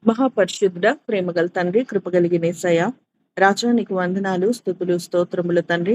మహాపరిశుద్ధుడ, ప్రేమగల తండ్రి, కృపగలిగిన యేసయ్య, రాజా నీకు వందనాలు, స్తుతులు, స్తోత్రములు తండ్రి.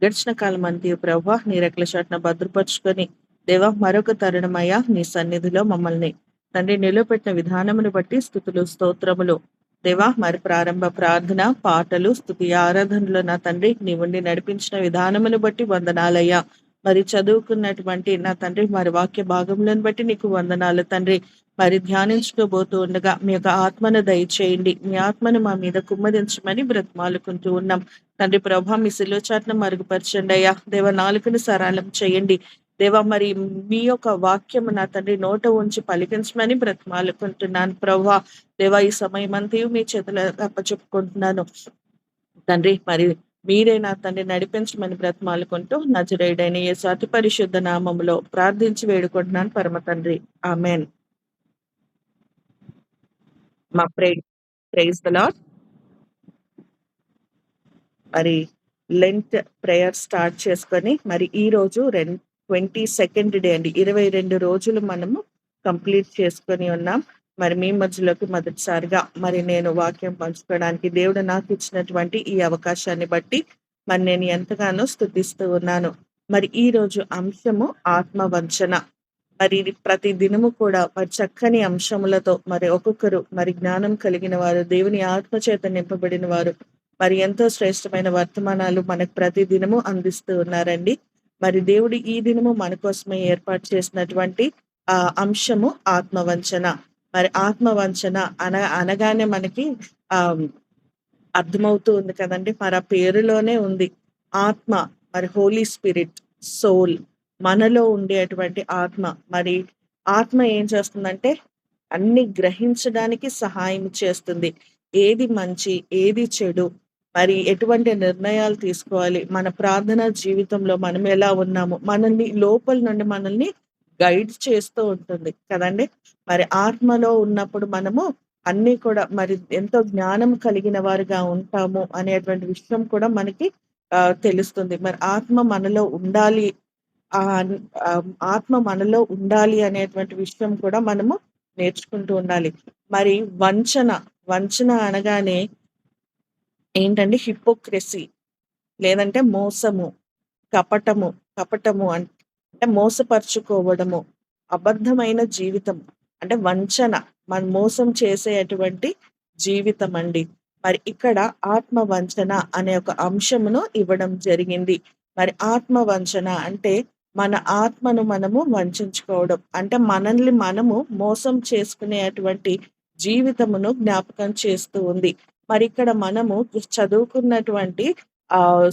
గడిచిన కాలం అంతయు ప్రభా నీ రెక్కల చాటున భద్రపరుచుకొని దేవా మరొక తరుణమయ్యా నీ సన్నిధిలో మమ్మల్ని తండ్రి నిలవబెట్టిన విధానమును బట్టి స్తుతులు, స్తోత్రములు. దేవా మరి ప్రారంభ ప్రార్థన, పాటలు, స్తుతి ఆరాధనలో నా తండ్రి నీవుండి నడిపించిన విధానమును బట్టి వందనాలయ్యా. మరి చదువుకున్నటువంటి నా తండ్రి మరి వాక్య భాగములను బట్టి నీకు వందనాలు తండ్రి. మరి ధ్యానించుకోబోతూ ఉండగా మీ యొక్క ఆత్మను దయచేయండి. మీ ఆత్మను మా మీద కుమ్మరించమని బ్రతిమాలుకుంటూ ఉన్నాం. తండ్రి ప్రభా మీ శిలువ చాటున మరుగుపరచండి అయ్యా. దేవ నాలుకను సరళం చేయండి. దేవ మరి మీ యొక్క వాక్యము నా తండ్రి నోట ఉంచి పలికించమని బ్రతిమాలుకుంటున్నాను ప్రభా. దేవ ఈ సమయం అంతయు మీ చేతుల అప్పచెప్పుకుంటున్నాను తండ్రి. మరి మీరే నా తండ్రి నడిపించమని బ్రతిమాలుకుంటూ నజరేయుడైన యేసు అతి పరిశుద్ధ నామములో ప్రార్థించి వేడుకుంటున్నాను పరమ తండ్రి. ఆమేన్. మా ప్రైజ్ ద లార్డ్. మరి లెంట్ ప్రేయర్ స్టార్ట్ చేసుకొని మరి ఈ రోజు 22nd డే అండి. 22 రోజులు మనము కంప్లీట్ చేసుకొని ఉన్నాం. మరి మీ మధ్యలోకి మొదటిసారిగా మరి నేను వాక్యం పంచుకోవడానికి దేవుడు నాకు ఇచ్చినటువంటి ఈ అవకాశాన్ని బట్టి మరి నేను ఎంతగానో స్తుతిస్తూ ఉన్నాను. మరి ఈ రోజు అంశము ఆత్మవంచన. మరి ఇది ప్రతి దినము కూడా మరి చక్కని అంశములతో మరి ఒక్కొక్కరు మరి జ్ఞానం కలిగిన వారు, దేవుని ఆత్మ చేత నింపబడిన వారు మరి ఎంతో శ్రేష్టమైన వర్తమానాలు మనకు ప్రతి దినము అందిస్తూ ఉన్నారండి. మరి దేవుడు ఈ దినము మన కోసమే ఏర్పాటు చేసినటువంటి అంశము ఆత్మవంచన. మరి ఆత్మవంచన అనగానే మనకి ఆహ్, అర్థమవుతూ ఉంది కదండీ! మరి ఆ పేరులోనే ఉంది. ఆత్మ, మరి హోలీ స్పిరిట్, సోల్ మనలో ఉండేటువంటి ఆత్మ. మరి ఆత్మ ఏం చేస్తుందంటే అన్ని గ్రహించడానికి సహాయం చేస్తుంది. ఏది మంచి, ఏది చెడు, మరి ఎటువంటి నిర్ణయాలు తీసుకోవాలి, మన ప్రార్థనా జీవితంలో మనం ఎలా ఉన్నాము, మనల్ని లోపల నుండి మనల్ని గైడ్ చేస్తూ ఉంటుంది కదండీ! మరి ఆత్మలో ఉన్నప్పుడు మనము అన్నీ కూడా మరి ఎంతో జ్ఞానం కలిగిన వారుగా ఉంటాము అనేటువంటి విషయం కూడా మనకి తెలుస్తుంది. మరి ఆత్మ మనలో ఉండాలి. ఆహ్, ఆత్మ మనలో ఉండాలి అనేటువంటి విషయం కూడా మనము నేర్చుకుంటూ ఉండాలి. మరి వంచన, వంచన అనగానే ఏంటంటే హిపోక్రసీ లేదంటే మోసము, కపటము, కపటము అంటే మోసపరుచుకోవడము, అబద్ధమైన జీవితం అంటే వంచన, మనం మోసం చేసేటువంటి జీవితం అండి. మరి ఇక్కడ ఆత్మ వంచన అనే ఒక అంశమును ఇవ్వడం జరిగింది. మరి ఆత్మ వంచన అంటే మన ఆత్మను మనము వంచించుకోవడం. అంటే మనల్ని మనము మోసం చేసుకునేటువంటి జీవితమును జ్ఞాపకం చేస్తూ ఉంది. మరి ఇక్కడ మనము చదువుకున్నటువంటి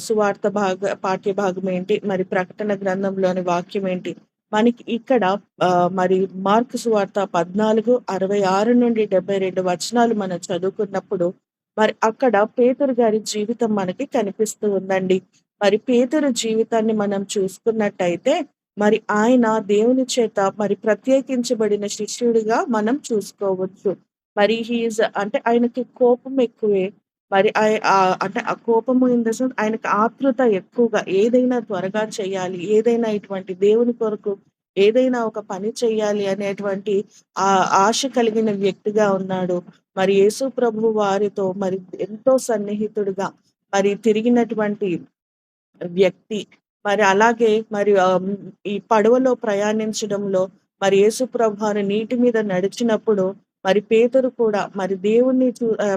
సువార్త పాఠ్య భాగం ఏంటి? మరి ప్రకటన గ్రంథంలోని వాక్యం ఏంటి? మనకి ఇక్కడ మరి మార్కు సువార్త 14:66-72 వచనాలు మనం చదువుకున్నప్పుడు మరి అక్కడ పేతురు గారి జీవితం మనకి కనిపిస్తూ ఉందండి. మరి పేతురు జీవితాన్ని మనం చూసుకున్నట్టయితే మరి ఆయన దేవుని చేత మరి ప్రత్యేకించబడిన శిష్యుడిగా మనం చూసుకోవచ్చు. మరి అంటే ఆయనకి కోపం ఎక్కువే. మరి అంటే ఆ కోపము ఇన్ ద సెన్స్ ఆయనకి ఆతృత ఎక్కువగా ఏదైనా త్వరగా చేయాలి. ఏదైనా ఇటువంటి దేవుని కొరకు ఏదైనా ఒక పని చేయాలి అనేటువంటి ఆశ కలిగిన వ్యక్తిగా ఉన్నాడు. మరి యేసు ప్రభువు వారితో మరి ఎంతో సన్నిహితుడుగా మరి తిరిగినటువంటి వ్యక్తి. మరి అలాగే మరి ఈ పడవలో ప్రయాణించడంలో మరి యేసుప్రభు వారు నీటి మీద నడిచినప్పుడు మరి పేతురు కూడా మరి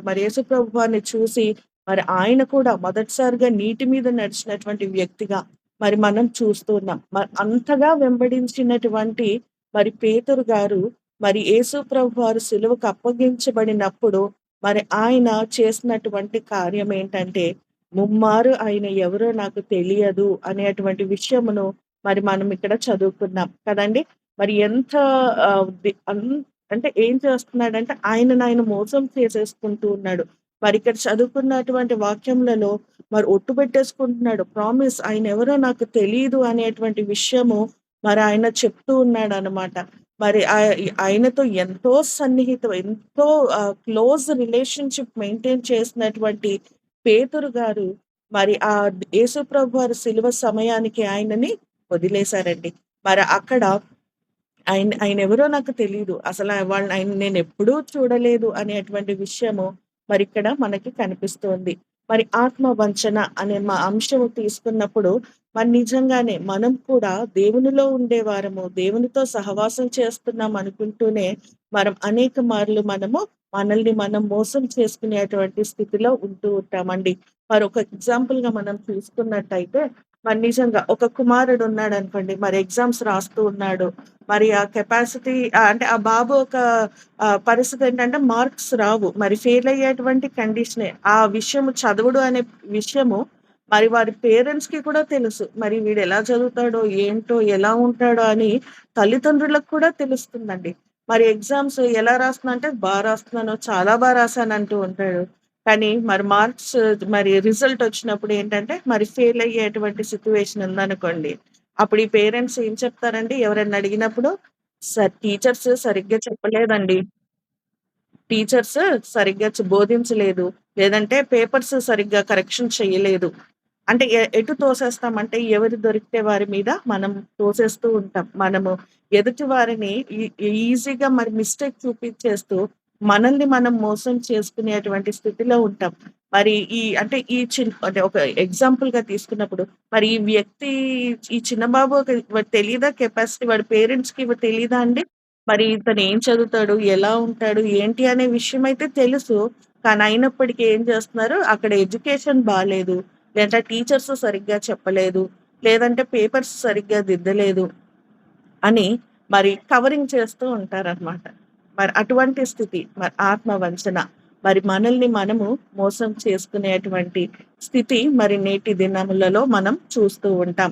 మరి యేసుప్రభు వారిని చూసి మరి ఆయన కూడా మొదటిసారిగా నీటి మీద నడిచినటువంటి వ్యక్తిగా మరి మనం చూస్తూ ఉన్నాం. మరి అంతగా వెంబడించినటువంటి మరి పేతురు గారు మరి యేసుప్రభు వారు సిలువకు అప్పగించబడినప్పుడు మరి ఆయన చేసినటువంటి కార్యం ఏంటంటే ముమ్మారు ఆయన ఎవరో నాకు తెలియదు అనేటువంటి విషయమును మరి మనం ఇక్కడ చదువుకున్నాం కదండీ! మరి ఎంత ఆహ్, ది అన్ అంటే ఏం చేస్తున్నాడంటే ఆయనను మోసం చేసేసుకుంటూ ఉన్నాడు. మరి ఇక్కడ చదువుకున్నటువంటి వాక్యములలో మరి ఒట్టు పెట్టేసుకుంటున్నాడు. ప్రామిస్ ఆయనెవరో నాకు తెలీదు అనేటువంటి విషయము మరి ఆయన చెప్తూ ఉన్నాడనమాట. మరి ఆయనతో ఎంతో సన్నిహితం, ఎంతో క్లోజ్ రిలేషన్‌షిప్ మెయింటైన్ చేసినటువంటి పేతురు గారు మరి యేసుప్రభు వారి శిలువ సమయానికి ఆయనని వదిలేసారండి. మరి అక్కడ ఆయనెవరో నాకు తెలీదు. ఆయన నేనెప్పుడూ చూడలేదు అనేటువంటి విషయము మరిక్కడ మనకి కనిపిస్తోంది. మరి ఆత్మ వంచన అనే అంశము తీసుకున్నప్పుడు మరి నిజంగానే మనం కూడా దేవునిలో ఉండేవారము, దేవునితో సహవాసం చేస్తున్నాం అనుకుంటూనే అనేక మార్లు మనల్ని మనం మోసం చేసుకునేటువంటి స్థితిలో ఉంటూ ఉంటామండి. మరొక ఎగ్జాంపుల్‌గా మనం చూసుకున్నట్టయితే నిజంగా ఒక కుమారుడు ఉన్నాడనుకోండి. మరి ఎగ్జామ్స్ రాస్తూ ఉన్నాడు. మరి ఆ కెపాసిటీ అంటే ఆ బాబు పరిస్థితి ఏంటంటే మార్క్స్ రావు. మరి ఫెయిల్ అయ్యేటువంటి కండిషనే. ఆ విషయము చదవడు అనే విషయము మరి వారి పేరెంట్స్‌కి కూడా తెలుసు. మరి వీడు ఎలా చదువుతాడో, ఏంటో, ఎలా ఉంటాడో అని తల్లిదండ్రులకు కూడా తెలుస్తుందండి. మరి ఎగ్జామ్స్ ఎలా రాస్తున్నా అంటే, రాస్తున్నాను, చాలా రాసానంటూ ఉంటాడు. కానీ మార్క్స్ రిజల్ట్ వచ్చినప్పుడు ఏంటంటే, ఫెయిల్ అయ్యేటువంటి సిట్యుయేషన్ ఉందనుకోండి. అప్పుడు ఈ పేరెంట్స్ ఏం చెప్తారండి ఎవరైనా అడిగినప్పుడు? టీచర్స్ సరిగ్గా చెప్పలేదండి. టీచర్స్ సరిగ్గా బోధించలేదు. లేదంటే పేపర్స్ సరిగ్గా కరెక్షన్ చేయలేదు. అంటే ఎటు తోసేస్తామంటే ఎవరు దొరికితే వారి మీద మనం తోసేస్తూ ఉంటాం. మనము ఎదుటి వారిని ఈజీగా మిస్టేక్ చూపించేస్తూ మనల్ని మనం మోసం చేసుకునేటువంటి స్థితిలో ఉంటాం. మరి అంటే ఒక ఎగ్జాంపుల్‌గా తీసుకున్నప్పుడు ఈ వ్యక్తి ఈ చిన్న బాబుకి తెలీదా కెపాసిటీ వాడి పేరెంట్స్‌కి తెలీదా అండి? మరి ఇతను ఏం చదువుతాడు? ఎలా ఉంటాడు? ఏంటి అనే విషయం అయితే తెలుసు. కానీ అయినప్పటికీ ఏం చేస్తున్నారు? అక్కడ ఎడ్యుకేషన్ బాలేదు. లేదా టీచర్స్ సరిగ్గా చెప్పలేదు. లేదంటే పేపర్స్ సరిగ్గా దిద్దలేదు అని కవరింగ్ చేస్తూ ఉంటారనమాట. అటువంటి స్థితి ఆత్మవంచన. మనల్ని మనము మోసం చేసుకునేటువంటి స్థితి నేటి దినములలో మనం చూస్తూ ఉంటాం.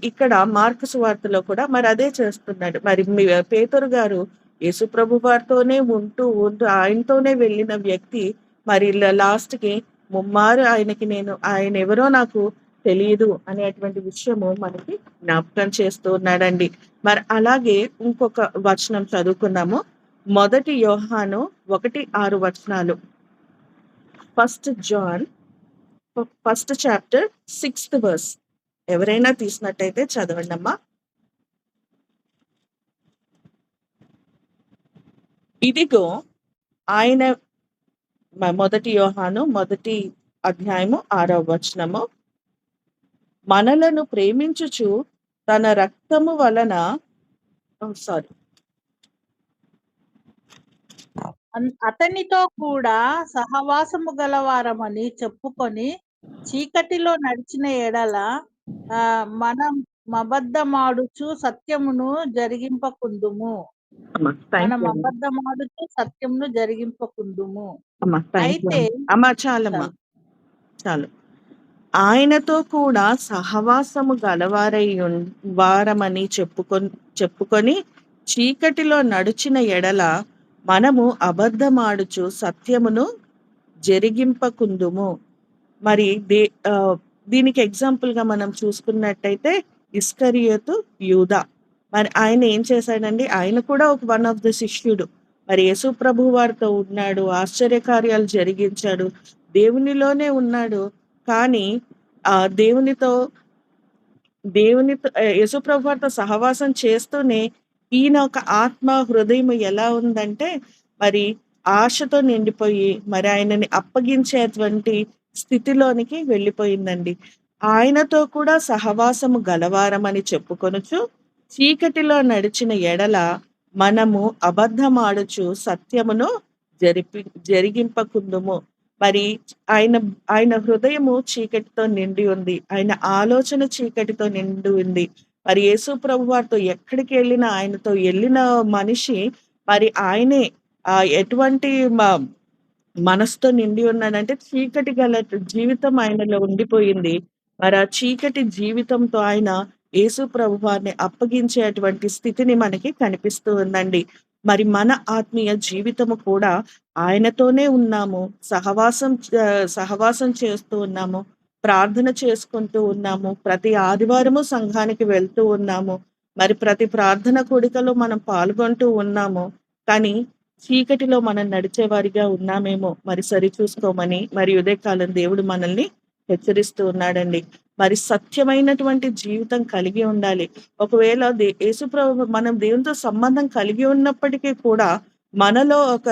ఇక్కడ మార్కు సువార్తలో కూడా అదే చేస్తున్నాడు. పేతురు గారు యేసుప్రభు వారితోనే ఉంటూ ఆయనతోనే వెళ్ళిన వ్యక్తి లాస్ట్‌కి ముమ్మారు ఆయనెవరో నాకు తెలీదు అనేటువంటి విషయము మనకి జ్ఞాపకం చేస్తూ ఉన్నాడండి. అలాగే ఇంకొక వచనం చదువుకుందాము. మొదటి యోహాను 1:6 వచనాలు. First John first chapter 6th verse. ఎవరైనా తీసినట్టయితే చదవండమ్మా. ఇదిగో ఆయన మొదటి యోహాను మొదటి అధ్యాయము 6వ వచనము. మనలను ప్రేమించుచు తన రక్తము వలన సారీ అతనితో కూడా సహవాసము గలవారమని చెప్పుకొని చీకటిలో నడిచిన ఎడల మనం అబద్ధమాడుచు సత్యమును జరిగింపకుందుము. మనం అబద్ధమాడుచు సత్యమును జరిగింపకుందుము. అయితే చాలమ్మా, చాలు. ఆయనతో కూడా సహవాసము గలవారై వారమని చెప్పుకొని చీకటిలో నడిచిన ఎడల మనము అబద్ధమాడుచు సత్యమును జరిగింపకుందుము. దీనికి ఎగ్జాంపుల్ గా మనం చూసుకున్నట్టయితే ఇస్కరియోతు యూదా. ఆయన ఏం చేశాడండి? ఆయన కూడా ఒక వన్ ఆఫ్ ద శిష్యుడు. యేసు ప్రభు వారితో ఉన్నాడు, ఆశ్చర్యకార్యాలు జరిగించాడు, దేవునిలోనే ఉన్నాడు. కానీ దేవునితో యేసు ప్రభు వారితో సహవాసం చేస్తూనే ఈయన ఒక ఆత్మ హృదయం ఎలా ఉందంటే ఆశతో నిండిపోయి ఆయనని అప్పగించేటువంటి స్థితిలోనికి వెళ్ళిపోయిందండి. ఆయనతో కూడా సహవాసము గలవారమని చెప్పుకొనుచు చీకటిలో నడిచిన ఎడల మనము అబద్ధమాడుచు సత్యమును జరిగింపకుందుము. ఆయన హృదయము చీకటితో నిండి ఉంది. ఆయన ఆలోచన చీకటితో నిండి ఉంది. యేసు ప్రభు వారితో ఎక్కడికి వెళ్ళినా ఆయనతో వెళ్ళిన మనిషి ఆయనే ఎటువంటి మనసుతో నిండి ఉన్నాడంటే చీకటి గల జీవితం ఆయనలో ఉండిపోయింది. ఆ చీకటి జీవితంతో ఆయన యేసు ప్రభు వారిని అప్పగించేటువంటి స్థితిని మనకి కనిపిస్తూ ఉందండి. మన ఆత్మీయ జీవితము కూడా ఆయనతోనే ఉన్నాము. సహవాసం చేస్తూ ఉన్నాము. ప్రార్థన చేసుకుంటూ ఉన్నాము. ప్రతి ఆదివారము సంఘానికి వెళ్తూ ఉన్నాము. ప్రతి ప్రార్థన కూడికలో మనం పాల్గొంటూ ఉన్నాము. కానీ చీకటిలో మనం నడిచేవారిగా ఉన్నామేమో సరిచూసుకోమని ఉదయకాలం దేవుడు మనల్ని హెచ్చరిస్తూ ఉన్నాడండి. మరి సత్యమైనటువంటి జీవితం కలిగి ఉండాలి. ఒకవేళ యేసుప్రభు మనం దేవునితో సంబంధం కలిగి ఉన్నప్పటికీ కూడా మనలో ఒక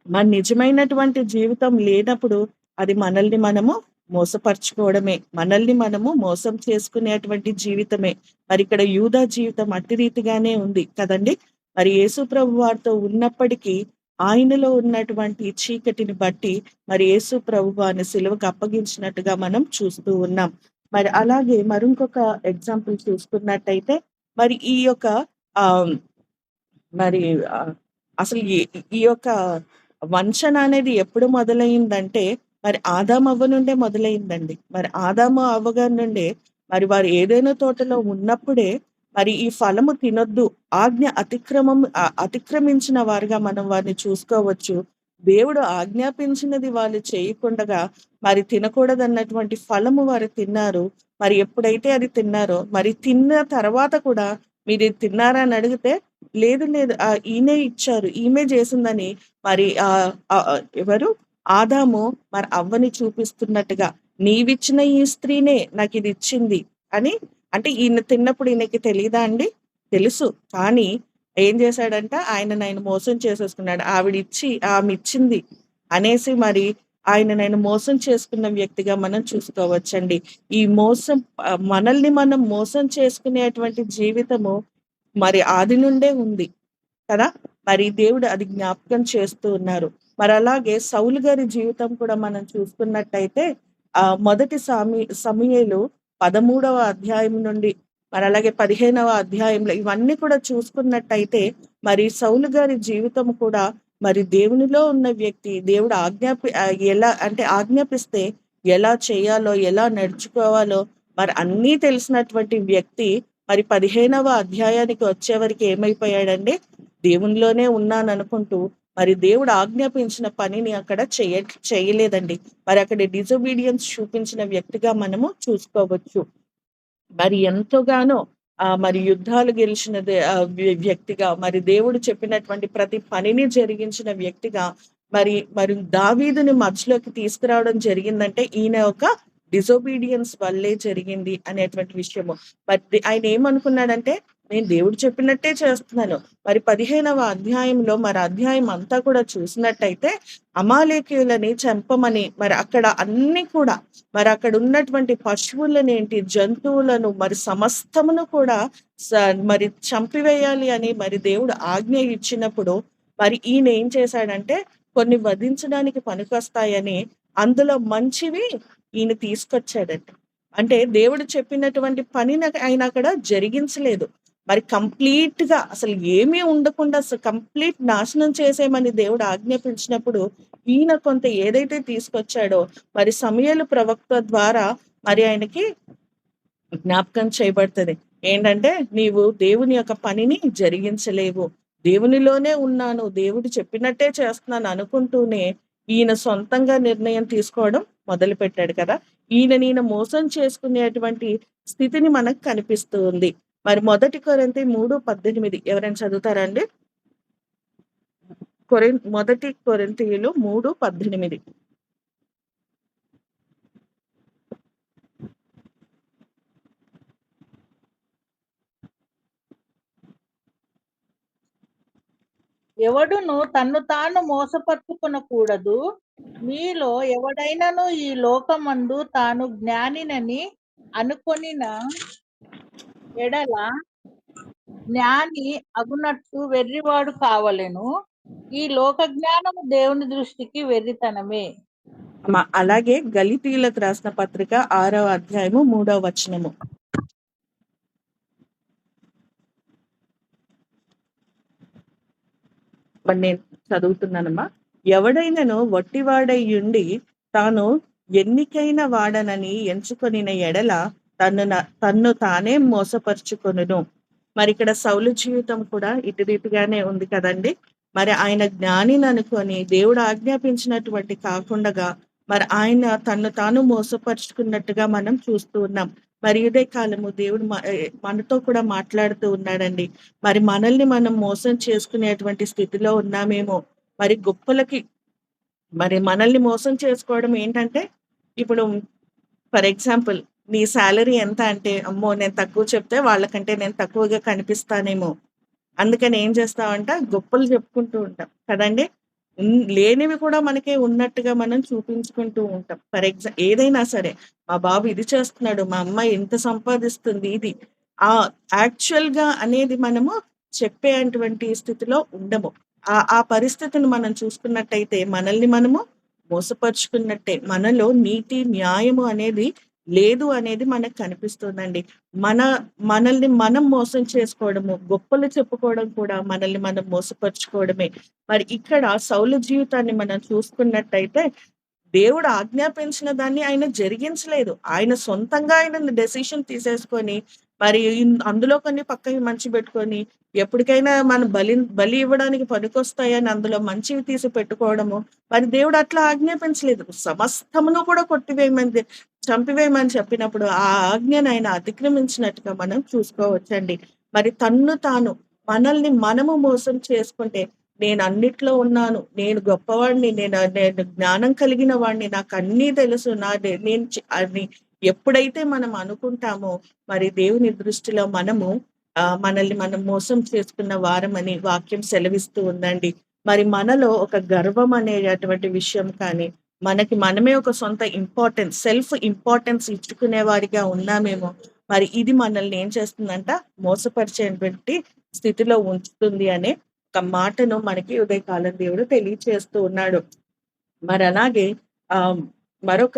మన నిజమైనటువంటి జీవితం లేనప్పుడు అది మనల్ని మనము మోసపరుచుకోవడమే. మనల్ని మనము మోసం చేసుకునేటువంటి జీవితమే. మరి ఇక్కడ యూదా జీవితం అట్టి రీతిగానే ఉంది కదండీ! మరి యేసుప్రభు వారితో ఉన్నప్పటికీ ఆయనలో ఉన్నటువంటి చీకటిని బట్టి మరి యేసుప్రభు వారిని సిలువకు అప్పగించినట్టుగా మనం చూస్తూ ఉన్నాం. మరి అలాగే మరింకొక ఎగ్జాంపుల్ చూసుకున్నట్టయితే మరి ఈ యొక్క ఆహ్, మరి అసలు ఈ యొక్క వంచన అనేది ఎప్పుడు మొదలైందంటే మరి ఆదాము అవ్వ నుండే మొదలైందండి. మరి ఆదాము అవ్వ గారి నుండే మరి వారు ఏదైనా తోటలో ఉన్నప్పుడే మరి ఈ ఫలము తినొద్దు అతిక్రమించిన వారుగా మనం వారిని చూసుకోవచ్చు. దేవుడు ఆజ్ఞాపించినది వాళ్ళు చేయకుండగా మరి తినకూడదన్నటువంటి ఫలము వారు తిన్నారు. మరి ఎప్పుడైతే అది తిన్నారో మరి తిన్న తర్వాత కూడా మీరు ఇది తిన్నారా అని అడిగితే లేదు లేదు ఈయనే ఇచ్చారు, ఈమె చేసిందని మరి ఎవరు ఆదాము మరి అవ్వని చూపిస్తున్నట్టుగా నీవిచ్చిన ఈ స్త్రీనే నాకు ఇది ఇచ్చింది అని. అంటే ఈయన తిన్నప్పుడు ఈయనకి తెలియదా అండి? తెలుసు. కానీ ఏం చేశాడంట ఆయన మోసం చేసేసుకున్నాడు. ఆమె ఇచ్చింది అనేసి మరి ఆయన మోసం చేసుకున్న వ్యక్తిగా మనం చూసుకోవచ్చండి. ఈ మోసం మనల్ని మనం మోసం చేసుకునేటువంటి జీవితము మరి ఆది నుండే ఉంది కదా! మరి దేవుడు అది జ్ఞాపకం చేస్తూ ఉన్నారు. మరి అలాగే సౌలు గారి జీవితం కూడా మనం చూసుకున్నట్టయితే మొదటి సమూయేలు 13వ అధ్యాయం నుండి మరి అలాగే 15వ అధ్యాయంలో ఇవన్నీ కూడా చూసుకున్నట్టయితే మరి సౌలు గారి జీవితం కూడా మరి దేవునిలో ఉన్న వ్యక్తి దేవుడు ఎలా అంటే ఆజ్ఞాపిస్తే ఎలా చేయాలో ఎలా నడుచుకోవాలో మరి అన్నీ తెలిసినటువంటి వ్యక్తి మరి 15వ అధ్యాయానికి వచ్చేవరకు ఏమైపోయాడండి? దేవునిలోనే ఉన్నాననుకుంటూ మరి దేవుడు ఆజ్ఞాపించిన పనిని అక్కడ చేయలేదండి. మరి అక్కడ డిజోబీడియన్స్ చూపించిన వ్యక్తిగా మనము చూసుకోవచ్చు. మరి ఎంతగానో మరి యుద్ధాలు గెలిచిన వ్యక్తిగా మరి దేవుడు చెప్పినటువంటి ప్రతి పనిని జరిగించిన వ్యక్తిగా మరి దావీదుని మధ్యలోకి తీసుకురావడం జరిగిందంటే ఈయన ఒక డిజోబీడియన్స్ వల్లే జరిగింది అనేటువంటి విషయము. మరి ఆయన ఏమనుకున్నాడంటే నేను దేవుడు చెప్పినట్టే చేస్తున్నాను. మరి 15వ అధ్యాయంలో మరి అధ్యాయం అంతా కూడా చూసినట్టయితే అమాలేకీయులని చంపమని మరి అక్కడ అన్ని కూడా మరి అక్కడ ఉన్నటువంటి పశువులనేంటి జంతువులను మరి సమస్తమును కూడా మరి చంపివేయాలి అని మరి దేవుడు ఆజ్ఞ ఇచ్చినప్పుడు మరి ఈయన ఏం చేశాడంటే కొన్ని వధించడానికి పనికొస్తాయని అందులో మంచివి ఈయన తీసుకొచ్చాడంట. అంటే దేవుడు చెప్పినటువంటి పనిని ఆయన అక్కడ జరిగించలేదు. మరి కంప్లీట్ గా అసలు ఏమీ ఉండకుండా కంప్లీట్ నాశనం చేసేయమని దేవుడు ఆజ్ఞాపించినప్పుడు ఈయన కొంత ఏదైతే తీసుకొచ్చాడో మరి సమూయేలు ప్రవక్త ద్వారా మరి ఆయనకి జ్ఞాపకం చేయబడుతుంది. ఏంటంటే నీవు దేవుని యొక్క పనిని జరిగించలేవు, దేవునిలోనే ఉన్నాను, దేవుడు చెప్పినట్టే చేస్తున్నాను అనుకుంటూనే ఈయన సొంతంగా నిర్ణయం తీసుకోవడం మొదలు పెట్టాడు కదా. ఈయన మోసం చేసుకునేటువంటి స్థితిని మనకు కనిపిస్తూ ఉంది. మరి 1 కొరింథీ 3:18 ఎవరైనా చదువుతారా అండి? 1 కొరింథీయులు 3:18. ఎవడును తన్ను తాను మోసపరుచుకొనకూడదు. మీలో ఎవడైనను ఈ లోకమందు తాను జ్ఞానినని అనుకొనిన ఎడల జ్ఞాని అగునట్టు వెర్రివాడు కావలెను. ఈ లోక జ్ఞానము దేవుని దృష్టికి వెర్రితనమే. అలాగే గలితీయులకు రాసిన పత్రిక 6వ అధ్యాయము 3వ వచనము. నేను చదువుతున్నానమ్మా. ఎవడైనను వట్టివాడయ్యుండి తాను ఎన్నికైన వాడనని ఎంచుకొనిన ఎడల తన్ను తానే మోసపరుచుకొనును. మరి ఇక్కడ సౌలు జీవితం కూడా ఇటు రీతిగానే ఉంది కదండి. మరి ఆయన జ్ఞానిని అనుకొని దేవుడు ఆజ్ఞాపించినటువంటి కాకుండా మరి ఆయన తన్ను తాను మోసపరుచుకున్నట్టుగా మనం చూస్తూ ఉన్నాం. మరి ఇదే కాలము దేవుడు మనతో కూడా మాట్లాడుతూ ఉన్నాడండి. మరి మనల్ని మనం మోసం చేసుకునేటువంటి స్థితిలో ఉన్నామేమో. మరి గొప్పలకి మరి మనల్ని మోసం చేసుకోవడం ఏంటంటే ఇప్పుడు ఫర్ ఎగ్జాంపుల్ నీ సాలరీ ఎంత అంటే, అమ్మో! నేను తక్కువ చెప్తే వాళ్ళకంటే నేను తక్కువగా కనిపిస్తానేమో. అందుకని ఏం చేస్తామంట గొప్పలు చెప్పుకుంటూ ఉంటాం కదండీ! లేనివి కూడా మనకి ఉన్నట్టుగా మనం చూపించుకుంటూ ఉంటాం. ఏదైనా సరే మా బాబు ఇది చేస్తున్నాడు, మా అమ్మాయి ఇంత సంపాదిస్తుంది ఇది. యాక్చువల్‌గా అనేది మనము చెప్పేటువంటి స్థితిలో ఉండము. ఆ పరిస్థితిని మనం చూసుకున్నట్టయితే మనల్ని మనము మోసపరుచుకున్నట్టే. మనలో నీతి, న్యాయము అనేది లేదు అనేది మనకు కనిపిస్తుందండి. మన మనల్ని మనం మోసం చేసుకోవడము, గొప్పలు చెప్పుకోవడం కూడా మనల్ని మనం మోసపరుచుకోవడమే. మరి ఇక్కడ సౌలు జీవితాన్ని మనం చూసుకున్నట్టయితే దేవుడు ఆజ్ఞాపించిన దాన్ని ఆయన జరిగించలేదు. ఆయన సొంతంగా ఆయన డెసిషన్ తీసేసుకొని, మరి అందులో కొన్ని పక్కకి మంచిబెట్టుకొని, ఎప్పటికైనా మన బలి ఇవ్వడానికి పనికొస్తాయని అందులో మంచివి తీసి పెట్టుకోవడము, మరి దేవుడు అట్లా ఆజ్ఞాపించలేదు. సమస్తమును కూడా చంపివేయమని చెప్పినప్పుడు, ఆ ఆజ్ఞను ఆయన అతిక్రమించినట్టుగా మనం చూసుకోవచ్చండి. మరి తన్ను తాను మనల్ని మనము మోసం చేసుకుంటే నేనన్నిట్లో ఉన్నాను. నేను గొప్పవాడిని. నేను జ్ఞానం కలిగిన వాడిని. నాకన్నీ తెలుసు. అని ఎప్పుడైతే మనం అనుకుంటామో, మరి దేవుని దృష్టిలో మనము మనల్ని మనం మోసం చేసుకున్న వారమని వాక్యం సెలవిస్తూ ఉందండి. మరి మనలో ఒక గర్వం అనేటటువంటి విషయం కానీ, మనకి మనమే ఒక సొంత సెల్ఫ్ ఇంపార్టెన్స్ ఇచ్చుకునే వారిగా ఉన్నామేమో. మరి ఇది మనల్ని ఏం చేస్తుందంట మోసపరిచేటువంటి స్థితిలో ఉంచుతుంది అనే ఒక మాటను మనకి ఉదయకాలం దేవుడు తెలియచేస్తూ ఉన్నాడు. మరి అలాగే మరొక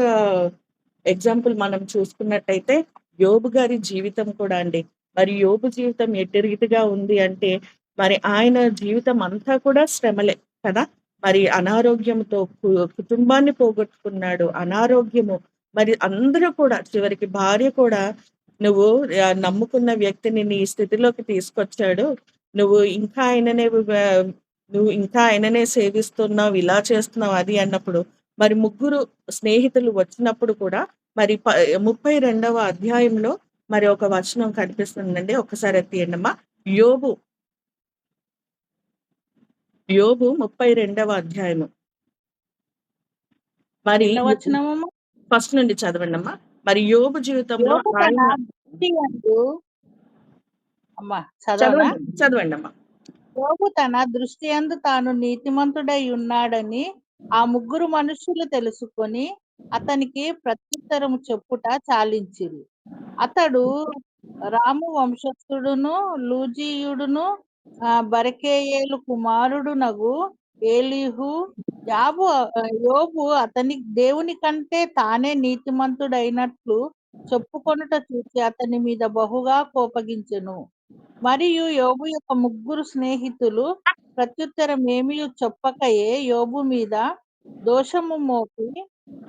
ఎగ్జాంపుల్ మనం చూసుకున్నట్టయితే యోబు గారి జీవితం కూడా అండి. మరి యోబు జీవితం ఎట్టి రీతిగా ఉంది అంటే, మరి ఆయన జీవితం అంతా కూడా శ్రమలే కదా! మరి అనారోగ్యంతో కుటుంబాన్ని పోగొట్టుకున్నాడు. అనారోగ్యము మరి అందరూ కూడా చివరికి భార్య కూడా నువ్వు నమ్ముకున్న వ్యక్తిని నీ స్థితిలోకి తీసుకొచ్చాడు. నువ్వు ఇంకా ఆయననే నువ్వు ఇంకా ఆయననే సేవిస్తున్నావు, ఇలా చేస్తున్నావు అది అన్నప్పుడు, మరి ముగ్గురు స్నేహితులు వచ్చినప్పుడు కూడా మరి 32వ అధ్యాయంలో మరి ఒక వచనం కనిపిస్తుందండి. ఒక్కసారి తీయండమ్మా. యోబు 32వ అధ్యాయము. మరి ఎన్నో వచనమమ్మా? ఫస్ట్ నుండి చదవండమ్మా. మరి యోబు జీవితంలో యోబు తన ఆయన దృష్టి యందు అమ్మా చదవనా? చదవండమ్మా. యోబు తన దృష్టి యందు తాను నీతిమంతుడై ఉన్నాడని ఆ ముగ్గురు మనుష్యులు తెలుసుకొని అతనికి ప్రత్యుత్తరము చెప్పుట చాలించిరి. అతడు రాము వంశస్థుడును లూజీయుడును బరకేయేలు కుమారుడునగు ఏలీహు యోబు అతని దేవుని కంటే తానే నీతిమంతుడైనట్లు చెప్పుకొనుట చూసి అతని మీద బహుగా కోపగించెను. మరియు యోబు యొక్క ముగ్గురు స్నేహితులు ప్రత్యుత్తరం ఏమీ చెప్పకయే యోబు మీద దోషము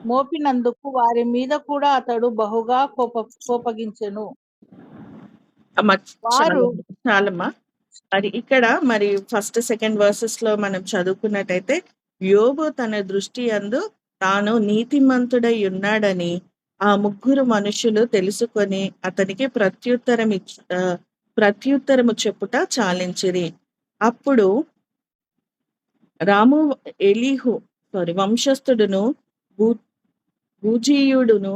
మోపినందుకు వారి మీద కూడా అతడు బహుగా కోపగించెను. అమ్మా వారు చాలమ్మా. మరి ఇక్కడ మరి ఫస్ట్, సెకండ్ వర్సెస్ లో మనం చదువుకున్నట్టయితే యోబు తన దృష్టి యందు తాను నీతిమంతుడై ఉన్నాడని ఆ ముగ్గురు మనుషులు తెలుసుకొని అతనికి ప్రత్యుత్తరము చెప్పుట చాలించిరి. అప్పుడు రాము వంశస్థుడును బూజీయుడును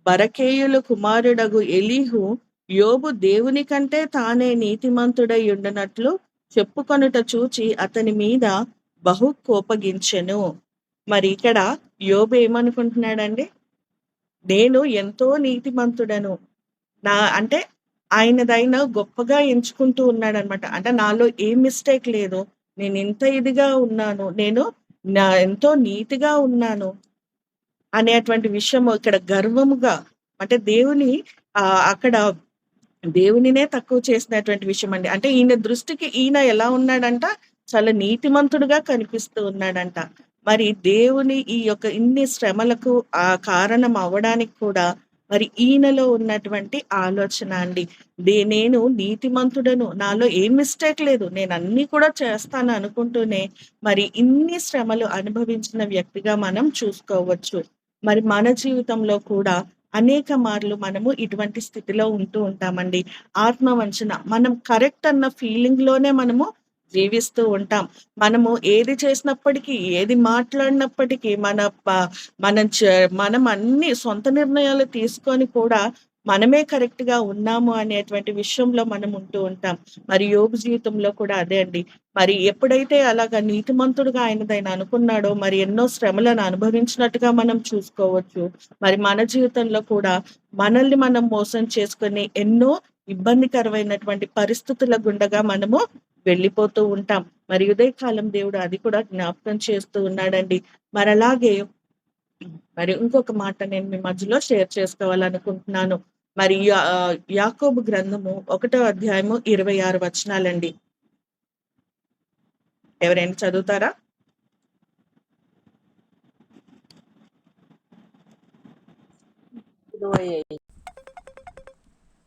బరకేయుల కుమారుడగు ఎలీహు యోబు దేవుని కంటే తానే నీతిమంతుడై ఉండనట్లు చెప్పుకొనుట చూచి అతని మీద బహు కోపగించెను. మరి ఇక్కడ యోబు ఏమనుకుంటున్నాడండి? నేను ఎంతో నీతిమంతుడను. అంటే ఆయనదైన గొప్పగా ఎంచుకుంటూ ఉన్నాడనమాట. అంటే నాలో ఏ మిస్టేక్ లేదు. నేను ఇంత ఇదిగా ఉన్నాను. నేను ఎంతో నీతిగా ఉన్నాను అనేటువంటి విషయము ఇక్కడ గర్వముగా అంటే అక్కడ దేవునినే తక్కువ చేసినటువంటి విషయం అండి. అంటే ఈయన దృష్టికి ఈయన ఎలా ఉన్నాడంట? చాలా నీతిమంతుడుగా కనిపిస్తూ ఉన్నాడంట. మరి దేవుని ఈ యొక్క ఇన్ని శ్రమలకు కారణం అవ్వడానికి కూడా మరి ఈయనలో ఉన్నటువంటి ఆలోచన అండి. నేను నీతిమంతుడను, నాలో ఏం మిస్టేక్ లేదు, నేను అన్ని కూడా చేస్తాను అనుకుంటూనే మరి ఇన్ని శ్రమలు అనుభవించిన వ్యక్తిగా మనం చూసుకోవచ్చు. మరి మన జీవితంలో కూడా అనేక మార్లు మనము ఇటువంటి స్థితిలో ఉంటూ ఉంటామండి. ఆత్మవంచన మనం కరెక్ట్ అన్న ఫీలింగ్ లోనే మనము జీవిస్తూ ఉంటాం. మనము ఏది చేసినప్పటికీ, ఏది మాట్లాడినప్పటికీ మనం అన్ని సొంత నిర్ణయాలు తీసుకొని కూడా మనమే కరెక్ట్‌గా ఉన్నాము అనేటువంటి విషయంలో మనం ఉంటూ ఉంటాం. మరి యోబు జీవితంలో కూడా అదే అండి. మరి ఎప్పుడైతే అలాగా నీతిమంతుడుగా ఆయన అనుకున్నాడో, మరి ఎన్నో శ్రమలను అనుభవించినట్టుగా మనం చూసుకోవచ్చు. మరి మన జీవితంలో కూడా మనల్ని మనం మోసం చేసుకొని ఎన్నో ఇబ్బందికరమైనటువంటి పరిస్థితుల గుండగా మనము వెళ్ళిపోతూ ఉంటాం. మరి ఉదయకాలం దేవుడు అది కూడా జ్ఞాపకం చేస్తూ ఉన్నాడండి. మరలాగే మరి ఇంకొక మాట నేను మీ మధ్యలో షేర్ చేసుకోవాలనుకుంటున్నాను. మరి యాకోబు గ్రంథము 1 అధ్యాయము 26 వచనాలండి. ఎవరైనా చదువుతారా?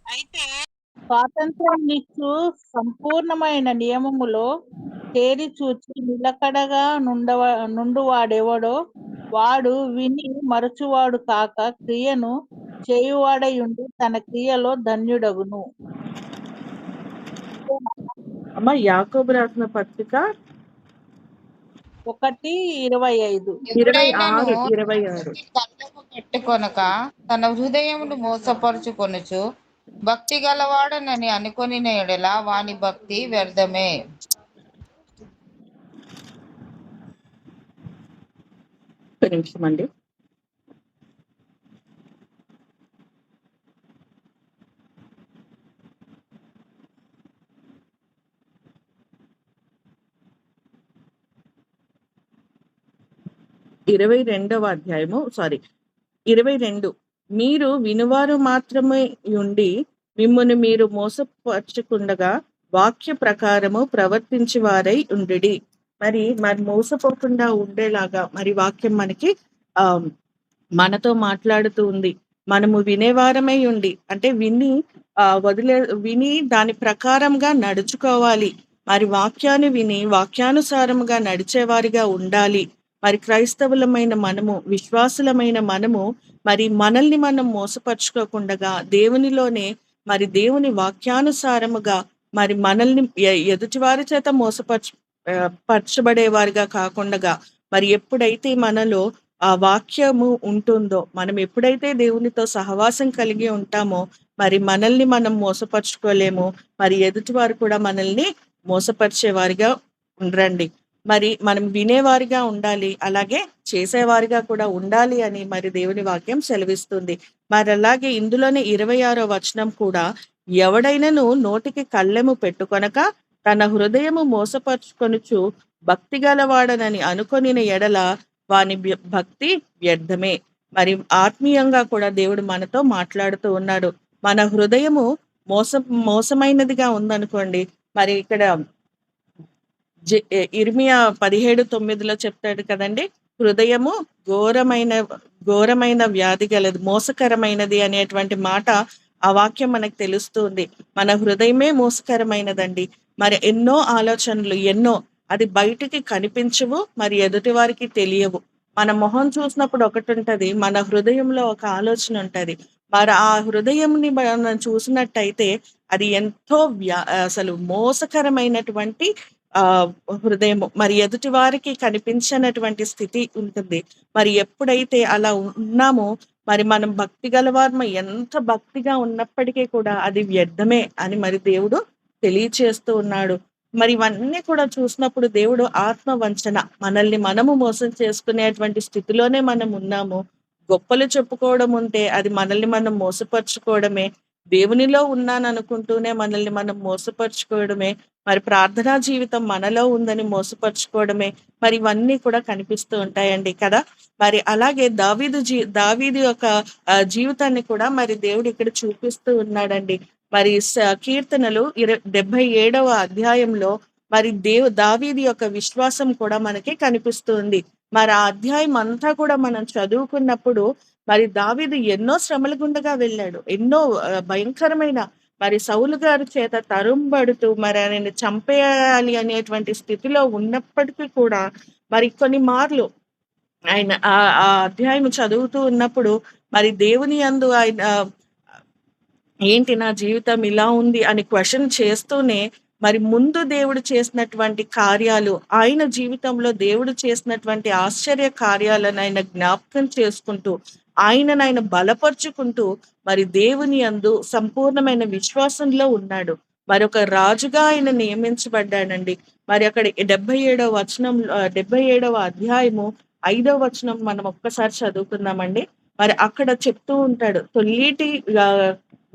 అయితే స్వాతంత్రం నిచ్చు సంపూర్ణమైన నియమములో తేరి చూచి నిలకడగా నుండువాడెవడో వాడు విని మరచువాడు కాక క్రియను చేయువాడై ఉండి తన క్రియలో ధన్యుడగును. అమ్మ యాకోబు రాసిన పత్రిక 1:25. 'ఎవడైనను 26 కళ్ళము పెట్టుకొనక తన హృదయమును మోసపరుచుకొనుచు భక్తి గలవాడనని అనుకొనిన యెడల వాని భక్తి వ్యర్థమే.' ఒక్క నిమిషం అండి. ఇరవై 22 మీరు వినువారు మాత్రమే యుండి మిమ్మును మీరు మోసపరచుకుండగా వాక్య ప్రకారము ప్రవర్తించి వారై ఉండుడి. మరి మోసపోకుండా ఉండేలాగా మరి వాక్యం మనకి ఆ మనతో మాట్లాడుతూ ఉంది. మనము వినేవారమై ఉండి అంటే విని దాని ప్రకారంగా నడుచుకోవాలి. మరి వాక్యాన్ని విని వాక్యానుసారముగా నడిచేవారిగా ఉండాలి. మరి క్రైస్తవులమైన మనము, విశ్వాసులమైన మనము మరి మనల్ని మనం మోసపరుచుకోకుండగా దేవునిలోనే మరి దేవుని వాక్యానుసారముగా మరి మనల్ని ఎదుటివారి చేత పరచబడేవారిగా కాకుండగా మరి ఎప్పుడైతే మనలో ఆ వాక్యము ఉంటుందో, మనం ఎప్పుడైతే దేవునితో సహవాసం కలిగి ఉంటామో మరి మనల్ని మనం మోసపరుచుకోలేము. మరి ఎదుటివారు కూడా మనల్ని మోసపరిచేవారిగా ఉండరండి. మరి మనం వినేవారిగా ఉండాలి. అలాగే చేసేవారిగా కూడా ఉండాలి అని మరి దేవుని వాక్యం సెలవిస్తుంది. మరి అలాగే ఇందులోనే 26వ వచనం కూడా ఎవడైనను నోటికి కళ్ళెము పెట్టుకొనక తన హృదయము మోసపరుచుకొనుచు భక్తి గలవాడనని అనుకొనిన ఎడల వాని భక్తి వ్యర్థమే. మరి ఆత్మీయంగా కూడా దేవుడు మనతో మాట్లాడుతూ ఉన్నాడు. మన హృదయము మోసమైనదిగా ఉందనుకోండి, మరి ఇక్కడ ఇర్మియా 17:9 చెప్తాడు కదండి, హృదయము ఘోరమైన వ్యాధి గలది, మోసకరమైనది అనేటువంటి మాట ఆ వాక్యం మనకు తెలుస్తుంది. మన హృదయమే మోసకరమైనదండి. మరి ఎన్నో ఆలోచనలు అది బయటికి కనిపించవు, మరి ఎదుటి వారికి తెలియవు. మన మొహం చూసినప్పుడు ఒకటి ఉంటది, మన హృదయంలో ఒక ఆలోచన ఉంటది. మరి ఆ హృదయంని మనం చూసినట్టయితే అది ఎంతో అసలు మోసకరమైనటువంటి ఆ హృదయము. మరి ఎదుటి వారికి కనిపించనటువంటి స్థితి ఉంటుంది. మరి ఎప్పుడైతే అలా ఉన్నామో మరి మనం భక్తి గలవారము, ఎంత భక్తిగా ఉన్నప్పటికీ కూడా అది వ్యర్థమే అని మరి దేవుడు తెలియచేస్తూ ఉన్నాడు. మరి ఇవన్నీ కూడా చూసినప్పుడు దేవుడు ఆత్మ వంచన, మనల్ని మనము మోసం చేసుకునేటువంటి స్థితిలోనే మనం ఉన్నాము. గొప్పలు చెప్పుకోవడం ఉంటే అది మనల్ని మనం మోసపరుచుకోవడమే. దేవునిలో ఉన్నాననుకుంటూనే మనల్ని మనం మోసపరుచుకోవడమే. మరి ప్రార్థనా జీవితం మనలో ఉందని మోసపరుచుకోవడమే. మరి ఇవన్నీ కూడా కనిపిస్తూ ఉంటాయండి కదా. మరి అలాగే దావీదు యొక్క జీవితాన్ని కూడా మరి దేవుడు ఇక్కడ చూపిస్తూ ఉన్నాడండి. మరి కీర్తనలు 77వ అధ్యాయంలో మరి దావీదు యొక్క విశ్వాసం కూడా మనకి కనిపిస్తుంది. మరి ఆ అధ్యాయం అంతా కూడా మనం చదువుకున్నప్పుడు మరి దావీదు ఎన్నో శ్రమల గుండగా వెళ్ళాడు. ఎన్నో భయంకరమైన మరి సౌలు గారి చేత తరుంబడుతూ మరి ఆయనని చంపేయాలి అనేటువంటి స్థితిలో ఉన్నప్పటికీ కూడా మరి కొన్ని మార్లు ఆయన ఆ అధ్యాయం చదువుతూ ఉన్నప్పుడు మరి దేవుని యందు ఆయన ఏంటి నా జీవితం ఇలా ఉంది అని క్వశ్చన్ చేస్తూనే మరి ముందు దేవుడు చేసినటువంటి కార్యాలు, ఆయన జీవితంలో దేవుడు చేసినటువంటి ఆశ్చర్య కార్యాలను ఆయన జ్ఞాపకం చేసుకుంటూ, ఆయనను బలపరుచుకుంటూ, మరి దేవుని యందు సంపూర్ణమైన విశ్వాసంలో ఉన్నాడు. మరి ఒక రాజుగా ఆయన నియమించబడ్డాడండి. మరి అక్కడ 77వ వచనంలో 77వ అధ్యాయము 5వ వచనం మనం ఒక్కసారి చదువుకుందామండి. మరి అక్కడ చెప్తూ ఉంటాడు, తొల్లిటి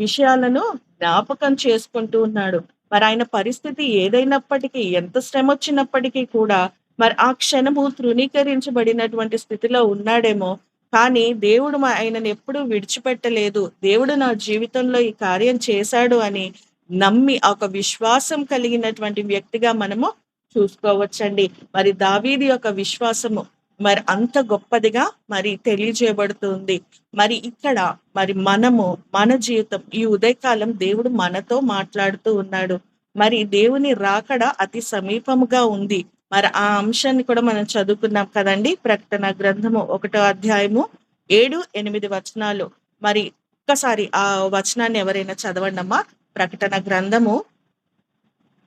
విషయాలను జ్ఞాపకం చేసుకుంటూ ఉన్నాడు. మరి ఆయన పరిస్థితి ఏదైనప్పటికీ, ఎంత శ్రమ వచ్చినప్పటికీ కూడా మరి ఆ క్షణము తృణీకరించబడినటువంటి స్థితిలో ఉన్నాడేమో, కానీ దేవుడు ఆయనను ఎప్పుడూ విడిచిపెట్టలేదు. దేవుడు నా జీవితంలో ఈ కార్యం చేశాడు అని నమ్మి ఒక విశ్వాసం కలిగినటువంటి వ్యక్తిగా మనము చూసుకోవచ్చండి. మరి దావీదు యొక్క విశ్వాసము మరి అంత గొప్పదిగా మరి తెలియజేయబడుతుంది. మరి ఇక్కడ మరి మనము మన జీవితం ఈ ఉదయకాలం దేవుడు మనతో మాట్లాడుతూ ఉన్నాడు. మరి దేవుని రాకడ అతి సమీపముగా ఉంది. మరి ఆ అంశాన్ని కూడా మనం చదువుకున్నాం కదండి. ప్రకటన గ్రంథము 1వ అధ్యాయము 7, 8 వచనాలు. మరి ఒక్కసారి ఆ వచనాన్ని ఎవరైనా చదవండి అమ్మా. ప్రకటన గ్రంథము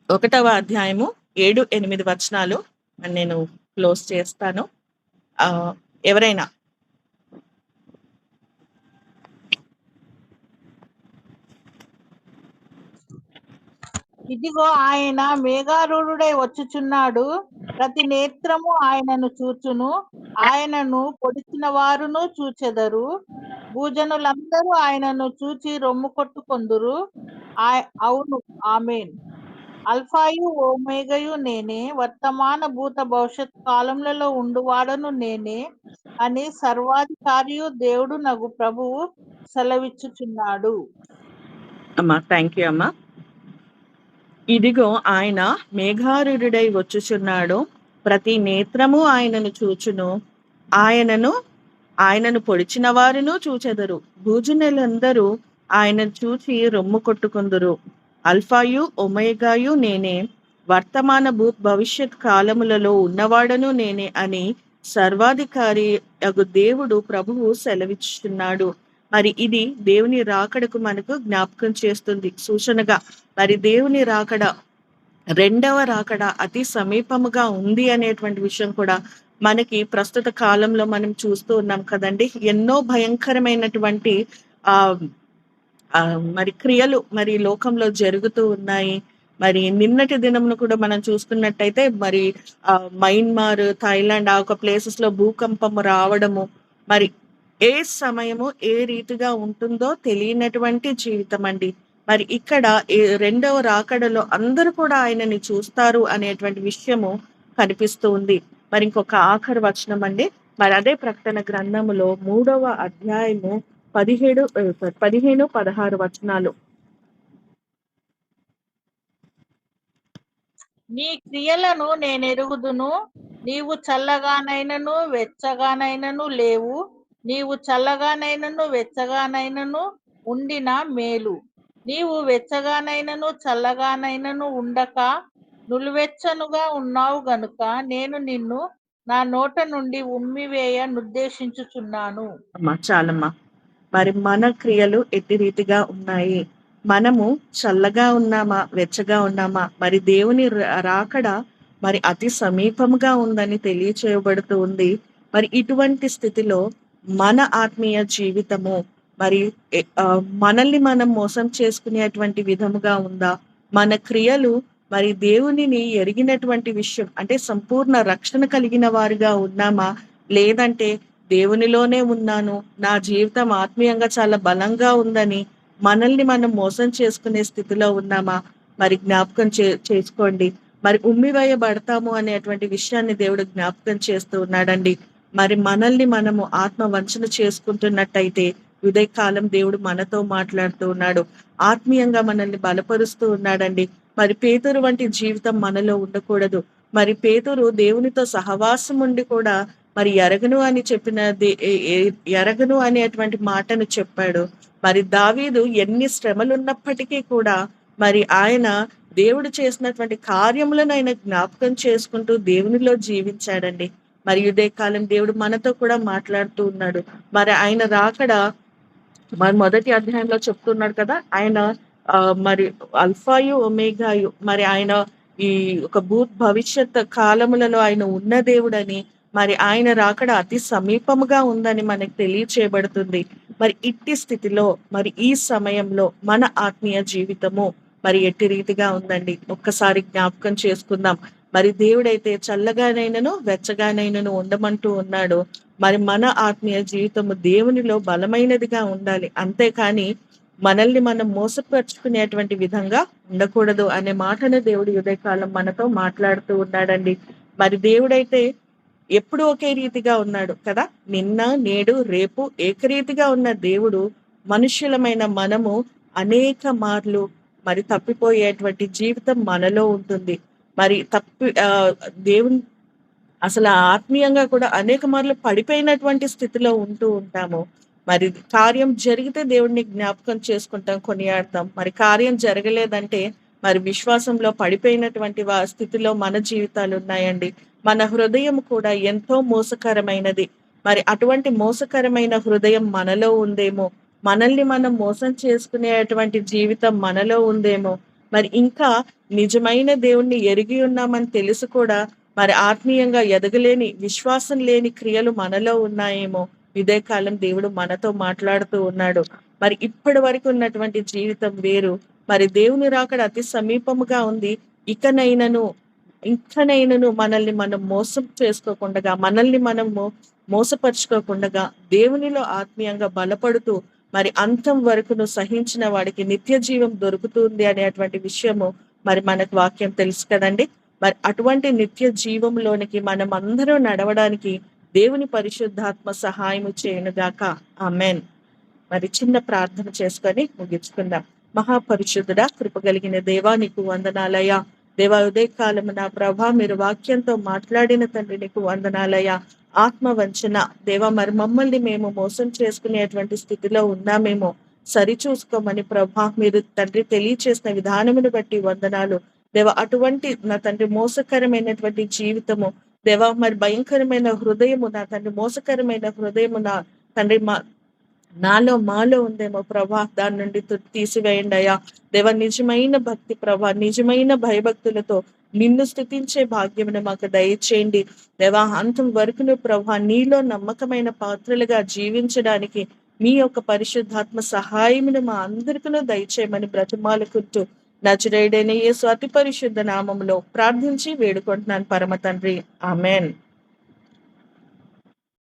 1వ అధ్యాయము 7, 8 వచనాలు నేను క్లోజ్ చేస్తాను. ఎవరైనా ఇదిగో ఆయన మేఘారూఢుడై వచ్చుచున్నాడు, ప్రతి నేత్రము ఆయనను చూచును, ఆయనను పొడిచిన వారును చూచెదరు, భూజనులందరూ ఆయనను చూచి రొమ్ము కొట్టుకొందురు. అవును, ఆమేన్. అల్ఫాయు ఓమేగయు నేనే, వర్తమాన భూత భవిష్యత్ కాలములలో ఉండువాడను నేనే అని సర్వాధికారియు దేవుడు నగు ప్రభువు సెలవిచ్చుచున్నాడు. అమ్మా. థ్యాంక్ యూ అమ్మా. ఇదిగో ఆయన మేఘారూఢుడై వచ్చుచున్నాడు, ప్రతి నేత్రము ఆయనను చూచును, ఆయనను పొడిచిన వారును చూచెదరు, భూజనులందరూ ఆయనను చూచి రొమ్ము కొట్టుకొందురు. అల్ఫాయు ఒమేగాయు నేనే, వర్తమాన భవిష్యత్ కాలములలో ఉన్నవాడను నేనే అని సర్వాధికారి యగు దేవుడు ప్రభువు సెలవిచ్చుచున్నాడు. మరి ఇది దేవుని రాకడకు మనకు జ్ఞాపకం చేస్తుంది సూచనగా. మరి దేవుని రాకడ, రెండవ రాకడ అతి సమీపముగా ఉంది అనేటువంటి విషయం కూడా మనకి ప్రస్తుత కాలంలో మనం చూస్తూ ఉన్నాం కదండి. ఎన్నో భయంకరమైనటువంటి ఆ మరి క్రియలు మరి లోకంలో జరుగుతూ ఉన్నాయి. మరి నిన్నటి దినమును కూడా మనం చూసుకున్నట్టయితే మరి మయన్మార్, థాయిలాండ్ ఆ ఒక ప్లేసెస్ లో భూకంపం రావడము, మరి ఏ సమయము ఏ రీతిగా ఉంటుందో తెలియనటువంటి జీవితం అండి. మరి ఇక్కడ రెండవ రాకడలో అందరూ కూడా ఆయనని చూస్తారు అనేటువంటి విషయము కనిపిస్తూ ఉంది. మరి ఇంకొక ఆఖరి వచనం అండి. మరి అదే ప్రకటన గ్రంథములో 3వ అధ్యాయము 15, 16 వచనాలు. నీ క్రియలను నేనెరుగుదును, నీవు చల్లగానైనను వెచ్చగానైనను లేవు, నీవు చల్లగానైనను వెచ్చగానైనను ఉండిన మేలు. నీవు వెచ్చగానైనను చల్లగానైనను ఉండక నులువెచ్చనుగా ఉన్నావు గనుక నేను నిన్ను నా నోట నుండి ఉమ్మివేయ నిర్దేశించుచున్నాను. అమ్మా చాలమ్మా. మరి మన క్రియలు ఎట్టి రీతిగా ఉన్నాయి? మనము చల్లగా ఉన్నామా, వెచ్చగా ఉన్నామా? మరి దేవుని రాకడ మరి అతి సమీపముగా ఉందని తెలియచేయబడుతూ ఉంది. మరి ఇటువంటి స్థితిలో మన ఆత్మీయ జీవితము మరి మనల్ని మనం మోసం చేసుకునేటువంటి విధముగా ఉందా? మన క్రియలు మరి దేవునిని ఎరిగినటువంటి విషయం అంటే సంపూర్ణ రక్షణ కలిగిన వారుగా ఉన్నామా? లేదంటే దేవునిలోనే ఉన్నాను, నా జీవితం ఆత్మీయంగా చాలా బలంగా ఉందని మనల్ని మనం మోసం చేసుకునే స్థితిలో ఉన్నామా? మరి జ్ఞాపకం చేసుకోండి. మరి ఉమ్మివేయబడతాము అనేటువంటి విషయాన్ని దేవుడు జ్ఞాపకం చేస్తూ ఉన్నాడండి. మరి మనల్ని మనము ఆత్మ వంచన చేసుకుంటున్నట్టయితే ఉదయకాలం దేవుడు మనతో మాట్లాడుతూ ఉన్నాడు, ఆత్మీయంగా మనల్ని బలపరుస్తూ ఉన్నాడండి. మరి పేతురు వంటి జీవితం మనలో ఉండకూడదు. మరి పేతురు దేవునితో సహవాసం ఉండి కూడా మరి ఎరగను అనేటువంటి మాటను చెప్పాడు. మరి దావీదు ఎన్ని శ్రమలు ఉన్నప్పటికీ కూడా మరి ఆయన దేవుడు చేసినటువంటి కార్యములను ఆయన జ్ఞాపకం చేసుకుంటూ దేవునిలో జీవించాడండి. మరి ఉదయకాలం దేవుడు మనతో కూడా మాట్లాడుతూ ఉన్నాడు. మరి ఆయన రాకడ మరి మొదటి అధ్యాయంలో చెప్తున్నాడు కదా, ఆయన మరి అల్ఫాయు ఒమేగాయు, మరి ఆయన ఈ ఒక భవిష్యత్ కాలములలో ఆయన ఉన్న దేవుడని, మరి ఆయన రాకడ అతి సమీపముగా ఉందని మనకు తెలియచేయబడుతుంది. మరి ఇట్టి స్థితిలో మరి ఈ సమయంలో మన ఆత్మీయ జీవితము మరి ఎట్టి రీతిగా ఉందండి ఒక్కసారి జ్ఞాపకం చేసుకుందాం. మరి దేవుడైతే చల్లగానైనను వెచ్చగానైనను ఉండమంటూ ఉన్నాడు. మరి మన ఆత్మీయ జీవితము దేవునిలో బలమైనదిగా ఉండాలి, అంతేకాని మనల్ని మనం మోసపరుచుకునేటువంటి విధంగా ఉండకూడదు అనే మాటను దేవుడు ఉదయకాలం మనతో మాట్లాడుతూ ఉన్నాడండి. మరి దేవుడైతే ఎప్పుడు ఒకే రీతిగా ఉన్నాడు కదా, నిన్న నేడు రేపు ఏకరీతిగా ఉన్న దేవుడు మనుష్యులమైన మనము అనేక మార్లు మరి తప్పిపోయేటువంటి జీవితం మనలో ఉంటుంది. మరి దేవుని అసలు ఆత్మీయంగా కూడా అనేక మార్లు పడిపోయినటువంటి స్థితిలో ఉంటూ ఉంటాము. మరి కార్యం జరిగితే దేవుడిని జ్ఞాపకం చేసుకుంటాం, కొనియాడతాం. మరి కార్యం జరగలేదంటే మరి విశ్వాసంలో పడిపోయినటువంటి స్థితిలో మన జీవితాలు ఉన్నాయండి. మన హృదయం కూడా ఎంతో మోసకరమైనది. మరి అటువంటి మోసకరమైన హృదయం మనలో ఉందేమో, మనల్ని మనం మోసం చేసుకునేటువంటి జీవితం మనలో ఉందేమో, మరి ఇంకా నిజమైన దేవుణ్ణి ఎరిగి ఉన్నామని తెలుసు కూడా మరి ఆత్మీయంగా ఎదగలేని, విశ్వాసం లేని క్రియలు మనలో ఉన్నాయేమో, ఇదే కాలం దేవుడు మనతో మాట్లాడుతూ ఉన్నాడు. మరి ఇప్పటి వరకు ఉన్నటువంటి జీవితం వేరు, మరి దేవుని రాకడ అతి సమీపముగా ఉంది. ఇంకనైనను మనల్ని మనం మోసం చేసుకోకుండా, మనల్ని మనము మోసపరుచుకోకుండా దేవునిలో ఆత్మీయంగా బలపడుతూ మరి అంతం వరకును సహించిన వాడికి నిత్య జీవం దొరుకుతుంది అనేటువంటి విషయము మరి మనకు వాక్యం తెలుసు కదండి. మరి అటువంటి నిత్య జీవంలోనికి మనం అందరూ నడవడానికి దేవుని పరిశుద్ధాత్మ సహాయము చేయనుగాక. ఆమెన్. మరి చిన్న ప్రార్థన చేసుకొని ముగించుకుందాం. మహాపరిశుద్ధుడా, కృపగలిగిన దేవా, నీకు వందనాలయ్యా. దేవా, ఉదయకాలము నా ప్రభా మీరు వాక్యంతో మాట్లాడిన తండ్రి నీకు వందనాలయ్యా. ఆత్మవంచన దేవా, మరి మమ్మల్ని మేము మోసం చేసుకునేటువంటి స్థితిలో ఉన్నామేమో సరిచూసుకోమని ప్రభా మీరు తండ్రి తెలియచేసిన విధానమును బట్టి వందనాలు దేవా. అటువంటి నా తండ్రి మోసకరమైనటువంటి జీవితము దేవా, మరి భయంకరమైన హృదయము నా తండ్రి, మోసకరమైన హృదయము నా తండ్రి మాలో ఉందేమో ప్రభా, దాని నుండి తీసివేయండి అయ్యా. దేవా, నిజమైన భక్తి ప్రభా, నిజమైన భయభక్తులతో నిన్ను స్తుతించే భాగ్యమును మాకు దయచేయండి దేవా. అంతం వరకును ప్రభా నీలో నమ్మకమైన పాత్రలుగా జీవించడానికి మీ యొక్క పరిశుద్ధాత్మ సహాయమును మా అందరికీ దయచేయమని బ్రతిమాలుకుంటూ నజరేయుడైన యేసు అతి పరిశుద్ధ నామములో ప్రార్థించి వేడుకుంటున్నాను పరమ తండ్రి. ఆమెన్.